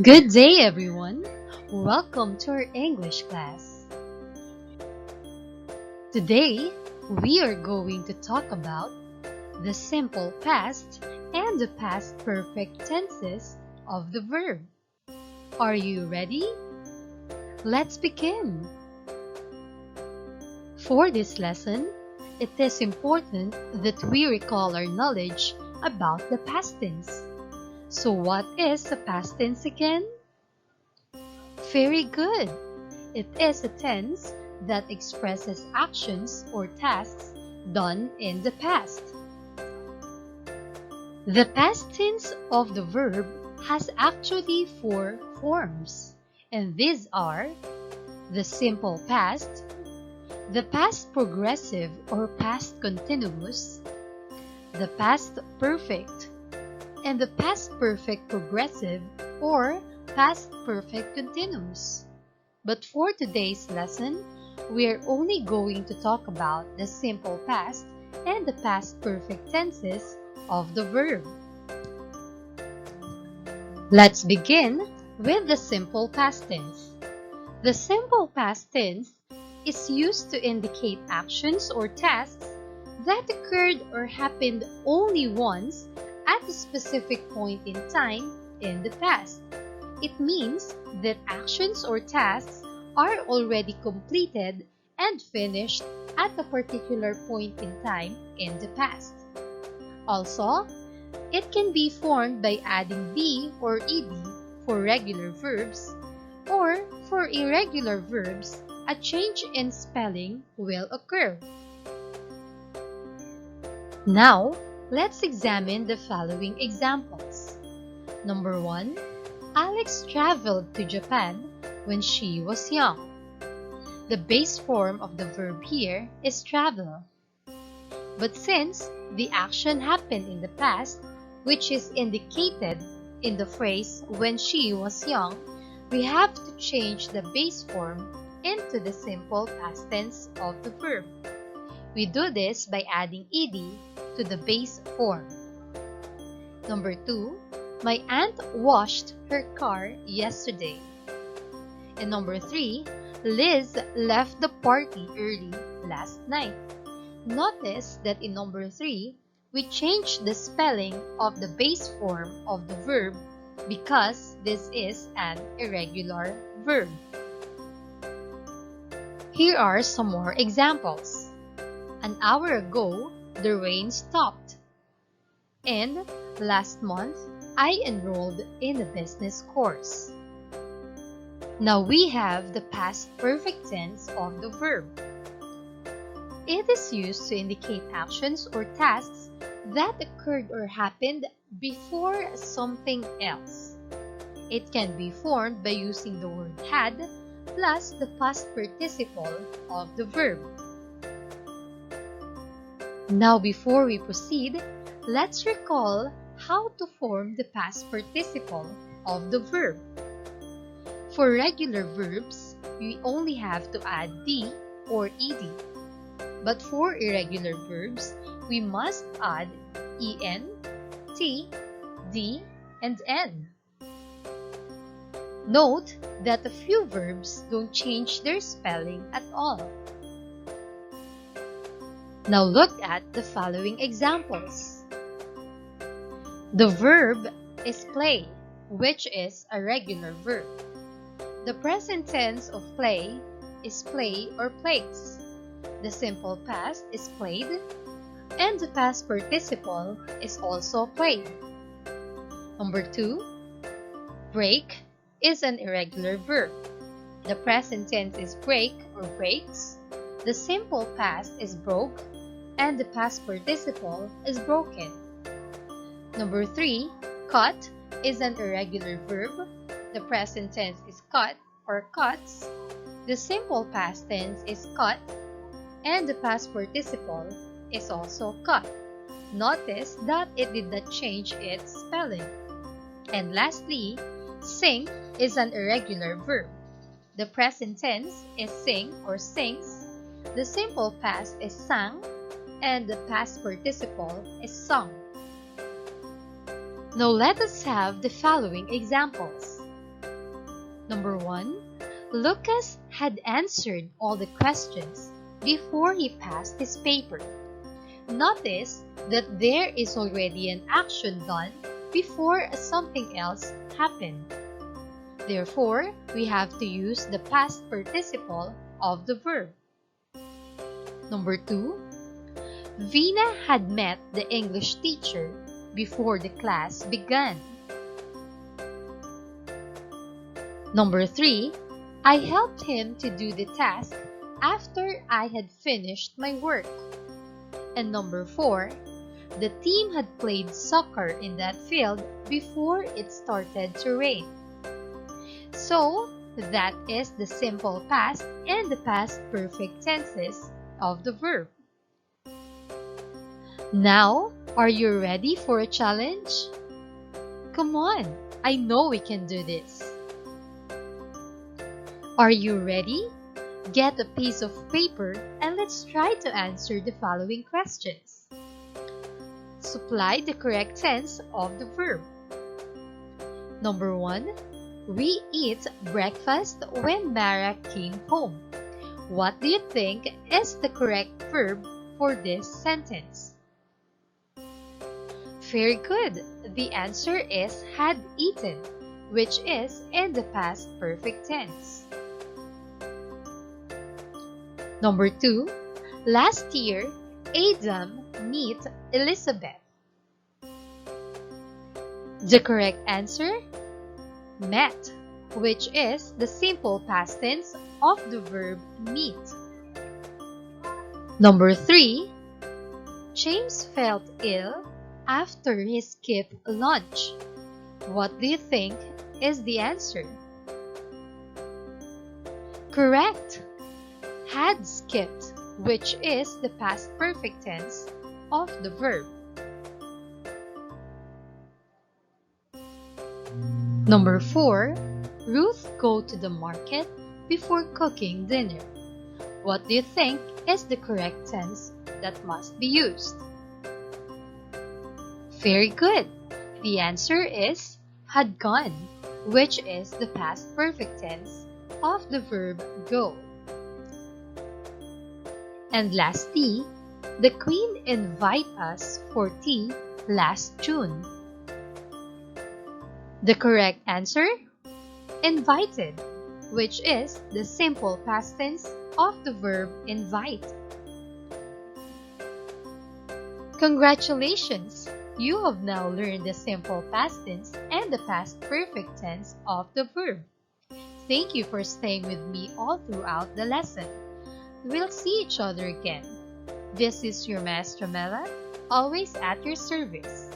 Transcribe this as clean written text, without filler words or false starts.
Good day, everyone. Welcome to our English class. Today, we are going to talk about the simple past and the past perfect tenses of the verb. Are you ready? Let's begin. For this lesson, it is important that we recall our knowledge about the past tense. So what is the past tense again? Very good. It is a tense that expresses actions or tasks done in the past. The past tense of the verb has actually four forms, and these are the simple past, the past progressive or past continuous, the past perfect, and the past perfect progressive or past perfect continuous. But for today's lesson, we are only going to talk about the simple past and the past perfect tenses of the verb. Let's begin with the simple past tense. The simple past tense is used to indicate actions or tasks that occurred or happened only once at a specific point in time in the past. It means that actions or tasks are already completed and finished at a particular point in time in the past. Also, it can be formed by adding "d" or "ed" for regular verbs, or for irregular verbs, a change in spelling will occur. Now, let's examine the following examples. Number 1. Alex traveled to Japan when she was young. The base form of the verb here is travel. But since the action happened in the past, which is indicated in the phrase when she was young, we have to change the base form into the simple past tense of the verb. We do this by adding "ed" to the base form. Number 2, my aunt washed her car yesterday. And number 3, Liz left the party early last night. Notice that in number 3, we changed the spelling of the base form of the verb because this is an irregular verb. Here are some more examples. An hour ago, the rain stopped. And last month, I enrolled in a business course. Now we have the past perfect tense of the verb. It is used to indicate actions or tasks that occurred or happened before something else. It can be formed by using the word had plus the past participle of the verb. Now before we proceed, let's recall how to form the past participle of the verb. For regular verbs, we only have to add "d" or "ed." But for irregular verbs, we must add "en", "t", "d", and "n". Note that a few verbs don't change their spelling at all. Now look at the following examples. The verb is play, which is a regular verb. The present tense of play is play or plays. The simple past is played, and the past participle is also played. Number 2, break is an irregular verb. The present tense is break or breaks. The simple past is broke, and the past participle is broken. Number 3, cut is an irregular verb. The present tense is cut or cuts. The simple past tense is cut, and the past participle is also cut. Notice that it did not change its spelling. And lastly, sing is an irregular verb. The present tense is sing or sings. The simple past is sang, and the past participle is sung. Now let us have the following examples. Number 1. Lucas had answered all the questions before he passed his paper. Notice that there is already an action done before something else happened. Therefore, we have to use the past participle of the verb. Number 2. Vina had met the English teacher before the class began. Number 3. I helped him to do the task after I had finished my work. And number 4. The team had played soccer in that field before it started to rain. So, that is the simple past and the past perfect tenses of the verb. Now, are you ready for a challenge? Come on, I know we can do this. Are you ready? Get a piece of paper and let's try to answer the following questions. Supply the correct tense of the verb. Number 1. We eat breakfast when Mara came home. What do you think is the correct verb for this sentence? Very good. The answer is had eaten, which is in the past perfect tense. Number 2. Last year, Adam met Elizabeth. The correct answer? Met, which is the simple past tense of the verb meet. Number 3. James felt ill after he skipped lunch. What do you think is the answer? Correct. Had skipped, which is the past perfect tense of the verb. Number 4. Ruth go to the market before cooking dinner. What do you think is the correct tense that must be used? Very good. The answer is had gone, which is the past perfect tense of the verb go. And lastly, the Queen invited us for tea last June. The correct answer? Invited, which is the simple past tense of the verb invite. Congratulations! You have now learned the simple past tense and the past perfect tense of the verb. Thank you for staying with me all throughout the lesson. We'll see each other again. This is your Maestra Mela, always at your service.